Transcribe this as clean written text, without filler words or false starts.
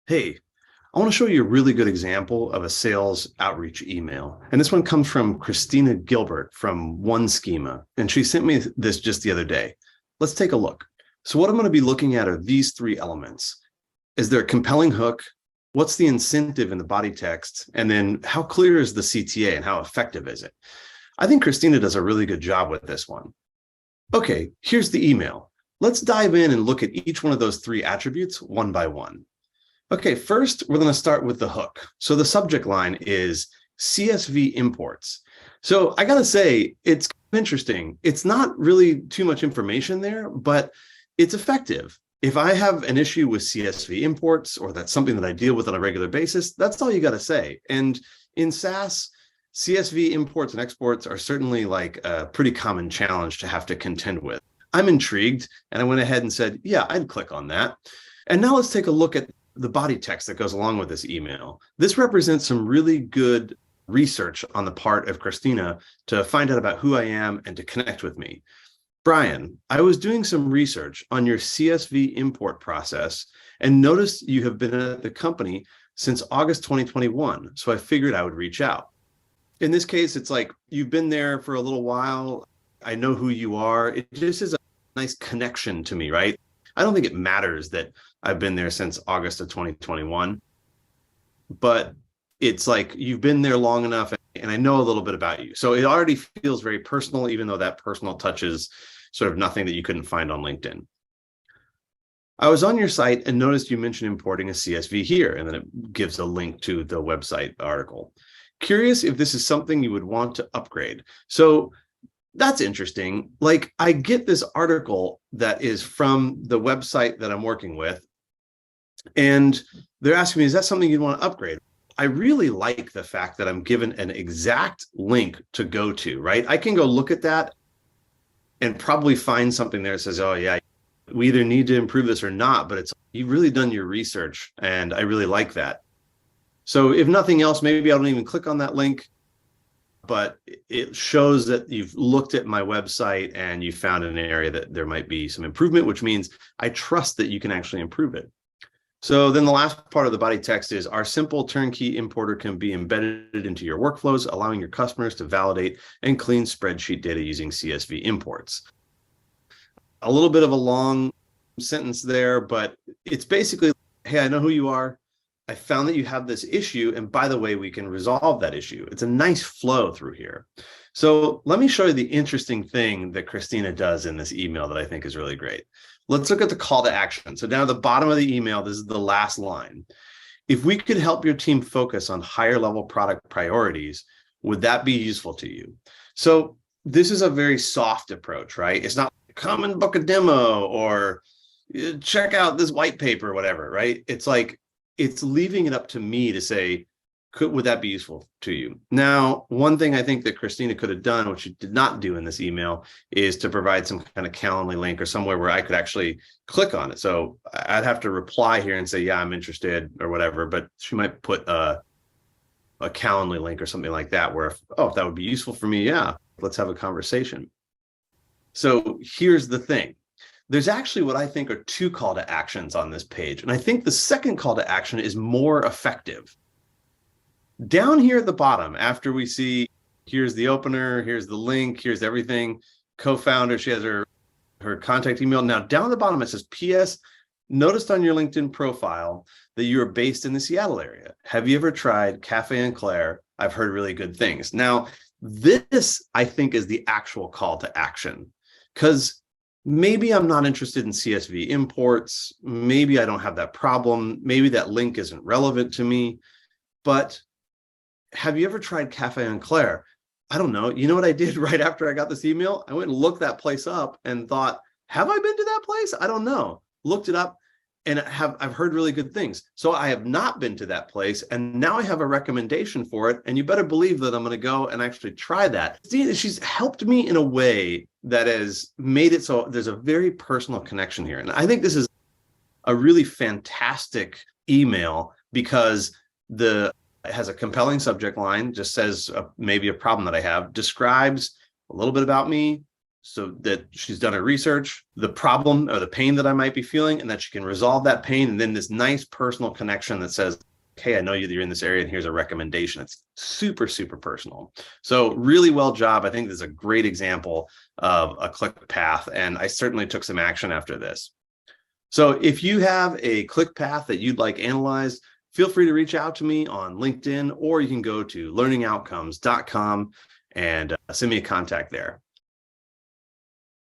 Hey, I want to show you a really good example of a sales outreach email. And this one comes from Christina Gilbert from One Schema. And she sent me this just the other day. Let's take a look. So what I'm going to be looking at are these three elements. Is there a compelling hook? What's the incentive in the body text? And then how clear is the CTA and how effective is it? I think Christina does a really good job with this one. Okay, here's the email. Let's dive in and look at each one of those three attributes one by one. Okay, first, we're going to start with the hook. So the subject line is CSV imports. So I got to say, it's interesting. It's not really too much information there, but it's effective. If I have an issue with CSV imports, or that's something that I deal with on a regular basis, that's all you got to say. And in SaaS, CSV imports and exports are certainly like a pretty common challenge to have to contend with. I'm intrigued, and I went ahead and said, yeah, I'd click on that. And now let's take a look at the body text that goes along with this email. This represents some really good research on the part of Christina to find out about who I am and to connect with me. Brian, I was doing some research on your CSV import process and noticed you have been at the company since August 2021, so I figured I would reach out. In this case, it's like you've been there for a little while. I know who you are. It just is a nice connection to me, right? I don't think it matters that I've been there since August of 2021, but it's like you've been there long enough and I know a little bit about you. So it already feels very personal, even though that personal touch is sort of nothing that you couldn't find on LinkedIn. I was on your site and noticed you mentioned importing a CSV here, and then it gives a link to the website article. Curious if this is something you would want to upgrade. So that's interesting. Like, I get this article that is from the website that I'm working with, and they're asking me, is that something you'd want to upgrade? I really like the fact that I'm given an exact link to go to, right? I can go look at that and probably find something there that says, oh yeah, we either need to improve this or not, but it's, you've really done your research, and I really like that. So if nothing else, maybe I don't even click on that link, but it shows that you've looked at my website and you found an area that there might be some improvement, which means I trust that you can actually improve it. So then the last part of the body text is our simple turnkey importer can be embedded into your workflows, allowing your customers to validate and clean spreadsheet data using CSV imports. A little bit of a long sentence there, but it's basically, hey, I know who you are. I found that you have this issue, and by the way, we can resolve that issue. It's a nice flow through here. So let me show you the interesting thing that Christina does in this email that I think is really great. Let's look at the call to action. So down at the bottom of the email, this is the last line. If we could help your team focus on higher level product priorities, would that be useful to you? So this is a very soft approach, right? It's not come and book a demo or check out this white paper or whatever, right? It's like, it's leaving it up to me to say, would that be useful to you? Now, one thing I think that Christina could have done, which she did not do in this email, is to provide some kind of Calendly link or somewhere where I could actually click on it. So I'd have to reply here and say, yeah, I'm interested or whatever, but she might put a Calendly link or something like that where, if that would be useful for me, yeah, let's have a conversation. So here's the thing. There's actually what I think are two call to actions on this page. And I think the second call to action is more effective. Down here at the bottom, after we see, here's the opener, here's the link, here's everything, co-founder, she has her contact email. Now down at the bottom, it says, P.S. Noticed on your LinkedIn profile that you are based in the Seattle area. Have you ever tried Cafe and Claire? I've heard really good things. Now, this, I think, is the actual call to action, because maybe I'm not interested in CSV imports. Maybe I don't have that problem. Maybe that link isn't relevant to me. But have you ever tried Cafe and Claire? I don't know. You know what I did right after I got this email? I went and looked that place up and thought, have I been to that place? I don't know. Looked it up, and I've heard really good things. So I have not been to that place, and now I have a recommendation for it, and you better believe that I'm going to go and actually try that. She's helped me in a way that has made it so there's a very personal connection here. And I think this is a really fantastic email because it has a compelling subject line, just says maybe a problem that I have, describes a little bit about me, so that she's done her research, the problem or the pain that I might be feeling, and that she can resolve that pain. And then this nice personal connection that says, hey, I know you're in this area and here's a recommendation. It's super, super personal. So really well job. I think this is a great example of a click path. And I certainly took some action after this. So if you have a click path that you'd like analyzed, feel free to reach out to me on LinkedIn, or you can go to learningoutcomes.com and send me a contact there.